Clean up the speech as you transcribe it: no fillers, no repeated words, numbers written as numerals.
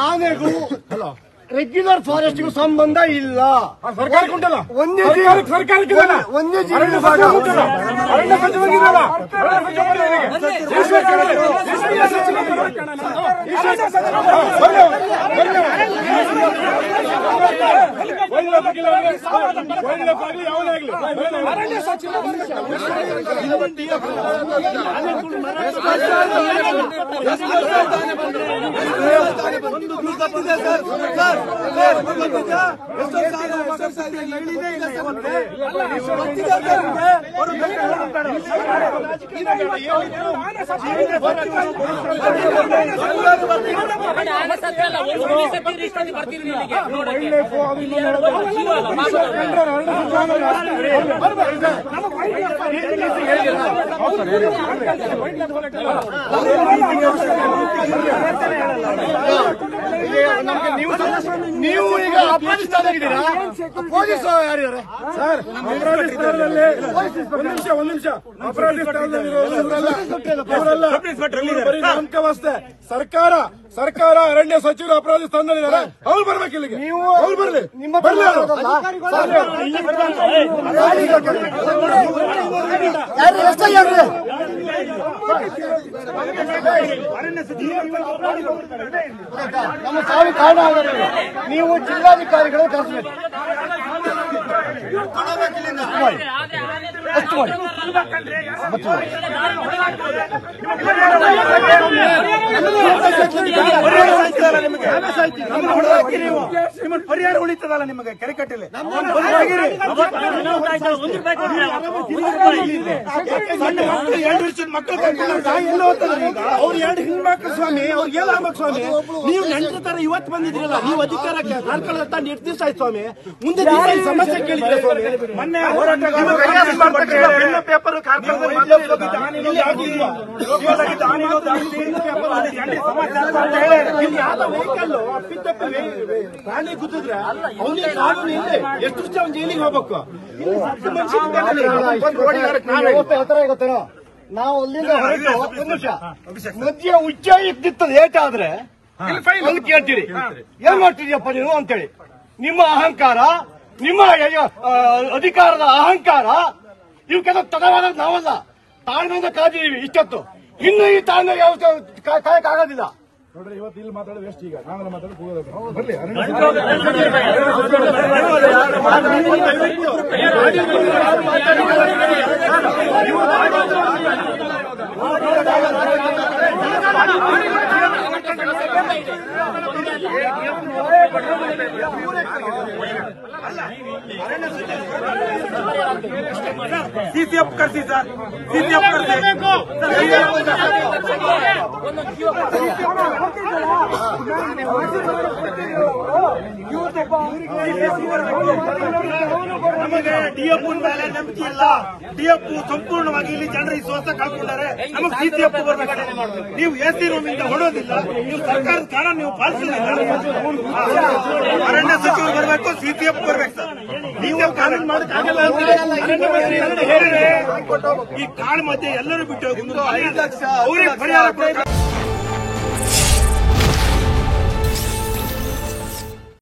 ಆನೆಗೂ regular forest ಗೂ ಸಂಬಂಧ ಇಲ್ಲ. ಸರ್ಕಾರಕ್ಕುಂಟಲ್ಲ, ವನ್ಯಜೀವಿ ಭಾಗ ಅರಣ್ಯ ಸಚಿವರಿಗಿರಲ್ಲ. ಅರಣ್ಯ ಸಚಿವ ನೀವು ಈಗ ಅಫ್ಘಾನಿಸ್ತಾನದಲ್ಲಿದ್ದೀರಾ? ಪೊಲೀಸ್ ಯಾರಿದ್ದಾರೆ ಸರ್? ಅಪರಾಧಿ ಸ್ಥಳದಲ್ಲಿ ಒಂದ್ ನಿಮಿಷ ಅಪರಾಧಿ ಸ್ಥಳದಲ್ಲಿ ಬರೀ ನಾಮಕವಷ್ಟೇ. ಸರ್ಕಾರ ಅರಣ್ಯ ಸಚಿವರು ಅಪರಾಧಿ ಸ್ಥಾನದಲ್ಲಿದ್ದಾರೆ. ಅವ್ರು ಬರ್ಬೇಕು ಇಲ್ಲಿಗೆ. ಅವ್ರು ಬರ್ಲಿ, ಬರ್ಲಿ. ನಮ್ಮ ಸಾವಿಗೆ ಕಾರಣ ಆಗಿದೆ. ನೀವು ಜಿಲ್ಲಾಧಿಕಾರಿಗಳು ಕರೆಸಬೇಕು. ಪರಿಹಾರ ಉಳಿತದಲ್ಲ ನಿಮಗೆ ಕೆರೆಕಟ್ಟಲೆ. ಎರಡು ವರ್ಷದ ಮಕ್ಕಳು ಅವ್ರು ಎರಡು ಹೆಣ್ಮಕ್ಳು ಸ್ವಾಮಿ, ಅವ್ರಿಗೆ ಏನಾಗ್ಬೇಕು ಸ್ವಾಮಿ? ನೀವು ನೆಂಟ್ರ ತರ ಇವತ್ತು ಬಂದಿದ್ರಲ್ಲ, ನೀವು ಅಧಿಕಾರಕ್ಕೆ ಕಾರ್ಕಳತ್ತ ಎಷ್ಟು ದಿವಸ ಆಯ್ತು ಸ್ವಾಮಿ? ಮುಂದೆ ಸಮಸ್ಯೆ ಕೇಳಿದ್ರೆ ಸ್ವಾಮಿ, ಮೊನ್ನೆ ಪೇಪರ್ ಪ್ರಾಣಿ ಗುದ್ದಿದ್ರೆ ಅವನಿಗೆ ಕಾನೂನು ಇದೆ. ಎಷ್ಟು ಜನ ಜೈಲಿಗೆ ಹೋಗ್ಬೇಕು? ಗೊತ್ತೇನೋ, ನಾವು ಅಲ್ಲಿಂದ ಹೊರಟು ಒಂದು ನಿಮಿಷ ಮಧ್ಯ ಉಚ್ಚ ಇದ್ದಿತ್ತದ ಏಟಾದ್ರೆ ಅಲ್ಲಿ ಕೇಳ್ತೀರಿ, ಏನ್ ಮಾಡ್ತಿದ್ಯಪ್ಪ ನೀವು ಅಂತೇಳಿ. ನಿಮ್ಮ ಅಹಂಕಾರ, ನಿಮ್ಮ ಅಧಿಕಾರದ ಅಹಂಕಾರ ಇವಕ್ಕೆಲ್ಲ ತಡವಾದ ನಾವಲ್ಲ. ತಾಳ್ಮೆಯಿಂದ ಕಾದಿದ್ದೀವಿ ಇಷ್ಟೊತ್ತು. ಇನ್ನು ಈ ತಾಳ್ಮೆ ಯಾವ ಕಾಯಕ್ಕಾಗೋದಿಲ್ಲ. ನೋಡ್ರಿ, ಇವತ್ತು ಇಲ್ಲಿ ಮಾತಾಡೋದು ಎಷ್ಟು? ಈಗ ನಾವೆಲ್ಲ ಮಾತಾಡೋದು ಬರ್ಲಿ. ಸಿಸಿಎಫ್ ಕರ್ಸಿ ಸರ್, ಸಿಸಿಎಫ್ ನಮಗೆ ಡಿಎಫ್ ಮೇಲೆ ನಂಬಿಕೆ ಇಲ್ಲ. ಡಿಎಫ್ ಸಂಪೂರ್ಣವಾಗಿ ಇಲ್ಲಿ ಜನರ ವಿಶ್ವಾಸ ಕಳ್ಕೊಂಡಾರೆ. ನಮಗೆ ಸಿಸಿಎಫ್ ಬರ್ಬೇಕು. ನೀವು ಎಸಿ ರೂಮ್ ಇಂದ ಹೊಡೋದಿಲ್ಲ, ನೀವು ಸರ್ಕಾರದ ಕಾನೂನು ನೀವು ಪಾಲಿಸಲಿಲ್ಲ. ಅರಣ್ಯ ಸಚಿವರು ಬರಬೇಕು, ಸಿಸಿಎಫ್ ಬರ್ಬೇಕು ಸರ್. ನೀವು ಕಾನೂನು ಮಾಡೋಕ್ಕಾಗಲ್ಲ. ಈ ಕಾಡು ಮಧ್ಯೆ ಎಲ್ಲರೂ ಬಿಟ್ಟು ಹೋಗಿ 5 ಲಕ್ಷ ಅವರಿಗೆ ಪರಿಹಾರ